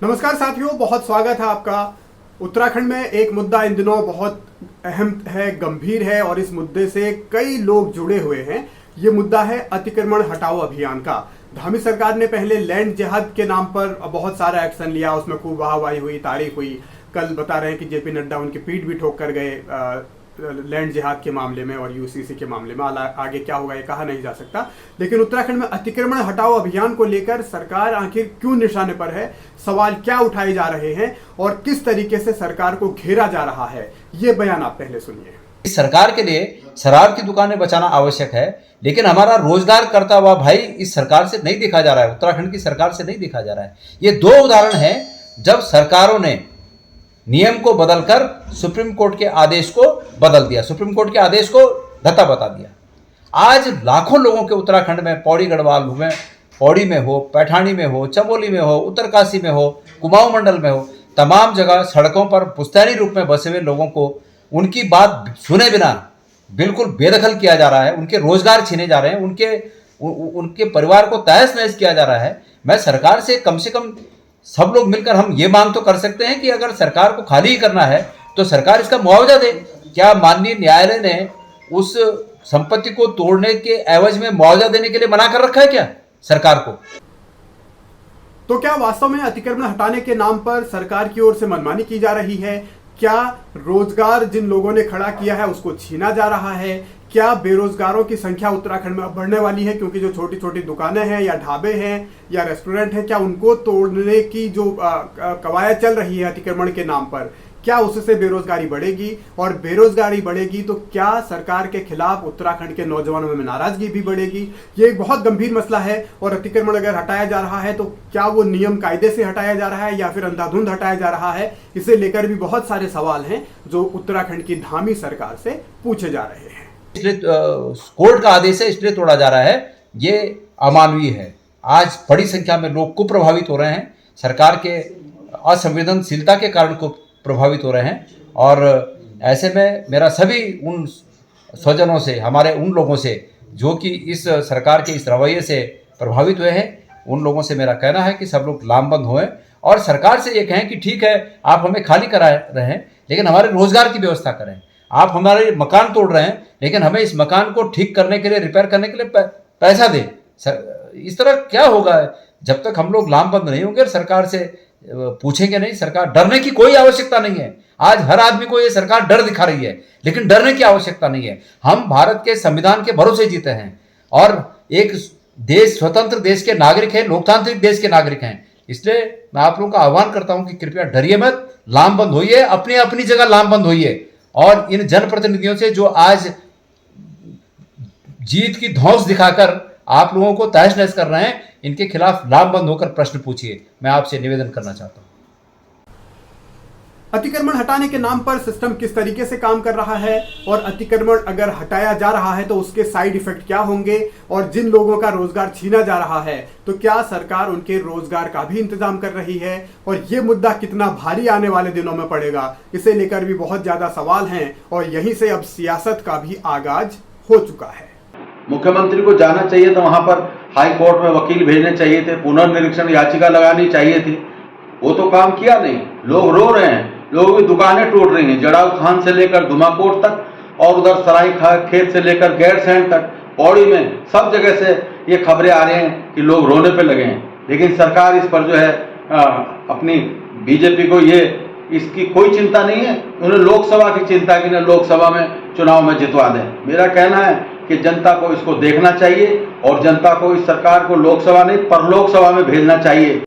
नमस्कार साथियों, बहुत स्वागत है आपका। उत्तराखंड में एक मुद्दा इन दिनों बहुत अहम है, गंभीर है और इस मुद्दे से कई लोग जुड़े हुए हैं। ये मुद्दा है अतिक्रमण हटाओ अभियान का। धामी सरकार ने पहले लैंड जिहाद के नाम पर बहुत सारा एक्शन लिया, उसमें खूब वाहवाही हुई, तारीफ हुई। कल बता रहे हैं कि जेपी नड्डा उनकी पीठ भी ठोक कर गए लैंड जिहाद के मामले में और यूसीसी के मामले में। आगे क्या होगा ये कहा नहीं जा सकता, लेकिन उत्तराखंड में अतिक्रमण हटाओ अभियान को लेकर सरकार आखिर क्यों निशाने पर है, सवाल क्या उठाए जा रहे हैं और किस तरीके से सरकार को घेरा जा रहा है, ये बयान आप पहले सुनिए। इस सरकार के लिए शराब की दुकानें बचाना आवश्यक है, लेकिन हमारा रोजगार करता हुआ भाई इस सरकार से नहीं देखा जा रहा है, उत्तराखंड की सरकार से नहीं देखा जा रहा है। ये दो उदाहरण हैं जब सरकारों ने नियम को बदलकर सुप्रीम कोर्ट के आदेश को बदल दिया, सुप्रीम कोर्ट के आदेश को धत्ता बता दिया। आज लाखों लोगों के उत्तराखंड में पौड़ी गढ़वाल में, पौड़ी में हो, पैठानी में हो, चमोली में हो, उत्तरकाशी में हो, कुमाऊं मंडल में हो, तमाम जगह सड़कों पर पुश्तैनी रूप में बसे हुए लोगों को उनकी बात सुने बिना बिल्कुल बेदखल किया जा रहा है, उनके रोजगार छीने जा रहे हैं, उनके परिवार को तहस नहस किया जा रहा है। मैं सरकार से कम सब लोग मिलकर हम ये मांग तो कर सकते हैं कि अगर सरकार को खाली ही करना है तो सरकार इसका मुआवजा दे। क्या माननीय न्यायालय ने उस संपत्ति को तोड़ने के एवज में मुआवजा देने के लिए मना कर रखा है क्या सरकार को? तो क्या वास्तव में अतिक्रमण हटाने के नाम पर सरकार की ओर से मनमानी की जा रही है? क्या रोजगार जिन लोगों ने खड़ा किया है उसको छीना जा रहा है? क्या बेरोजगारों की संख्या उत्तराखंड में अब बढ़ने वाली है क्योंकि जो छोटी छोटी दुकानें हैं या ढाबे हैं या रेस्टोरेंट हैं, क्या उनको तोड़ने की जो कवायद चल रही है अतिक्रमण के नाम पर, क्या उससे बेरोजगारी बढ़ेगी? और बेरोजगारी बढ़ेगी तो क्या सरकार के खिलाफ उत्तराखंड के नौजवानों में नाराजगी भी बढ़ेगी? ये एक बहुत गंभीर मसला है। और अतिक्रमण अगर हटाया जा रहा है तो क्या वो नियम कायदे से हटाया जा रहा है या फिर अंधाधुंध हटाया जा रहा है? इसे लेकर भी बहुत सारे सवाल हैं जो उत्तराखंड की धामी सरकार से पूछे जा रहे हैं। इसलिए कोर्ट का आदेश है, इसलिए तोड़ा जा रहा है, ये अमानवीय है। आज बड़ी संख्या में लोग कुप्रभावित हो रहे हैं, सरकार के असंवेदनशीलता के कारण को प्रभावित हो रहे हैं। और ऐसे में मेरा सभी उन स्वजनों से, हमारे उन लोगों से जो कि इस सरकार के इस रवैये से प्रभावित हुए हैं, उन लोगों से मेरा कहना है कि सब लोग लामबंद होएं और सरकार से ये कहें कि ठीक है आप हमें खाली करा रहे हैं लेकिन हमारे रोजगार की व्यवस्था करें। आप हमारे मकान तोड़ रहे हैं लेकिन हमें इस मकान को ठीक करने के लिए, रिपेयर करने के लिए पैसा दें। इस तरह क्या होगा जब तक हम लोग लामबंद नहीं होंगे, सरकार से पूछेंगे नहीं। सरकार डरने की कोई आवश्यकता नहीं है। आज हर आदमी को ये सरकार डर दिखा रही है, लेकिन डरने की आवश्यकता नहीं है। हम भारत के संविधान के भरोसे जीते हैं और एक देश, स्वतंत्र देश के नागरिक हैं, लोकतांत्रिक देश के नागरिक हैं। इसलिए मैं आप लोगों का आह्वान करता हूं कि कृपया डरिए मत, लामबंद होइए, अपनी अपनी जगह लामबंद होइए। और इन जनप्रतिनिधियों से जो आज जीत की धौंस दिखाकर आप लोगों को तहस नहस कर रहे हैं, इनके खिलाफ लामबंद होकर प्रश्न पूछिए। मैं आपसे निवेदन करना चाहता हूं। अतिक्रमण हटाने के नाम पर सिस्टम किस तरीके से काम कर रहा है और अतिक्रमण अगर हटाया जा रहा है तो उसके साइड इफेक्ट क्या होंगे? और जिन लोगों का रोजगार छीना जा रहा है तो क्या सरकार उनके रोजगार का भी इंतजाम कर रही है? और ये मुद्दा कितना भारी आने वाले दिनों में पड़ेगा, इसे लेकर भी बहुत ज्यादा सवाल हैं और यहीं से अब सियासत का भी आगाज हो चुका है। मुख्यमंत्री को जाना चाहिए था, वहां पर हाई कोर्ट में वकील भेजने चाहिए थे, पुनर्निरीक्षण याचिका लगानी चाहिए थी। वो तो काम किया नहीं। लोग रो रहे हैं, लोगों की दुकानें टूट रही हैं, जड़ाव खान से लेकर धुमाकोट तक और उधर सराय खेत से लेकर गैरसैंण तक, पौड़ी में सब जगह से ये खबरें आ रही हैं कि लोग रोने पे लगे हैं। लेकिन सरकार इस पर जो है अपनी बीजेपी को ये इसकी कोई चिंता नहीं है। उन्हें लोकसभा की चिंता की, लोकसभा में चुनाव में जितवा दें। मेरा कहना है कि जनता को इसको देखना चाहिए और जनता को इस सरकार को लोकसभा नहीं परलोक सभा में भेजना चाहिए।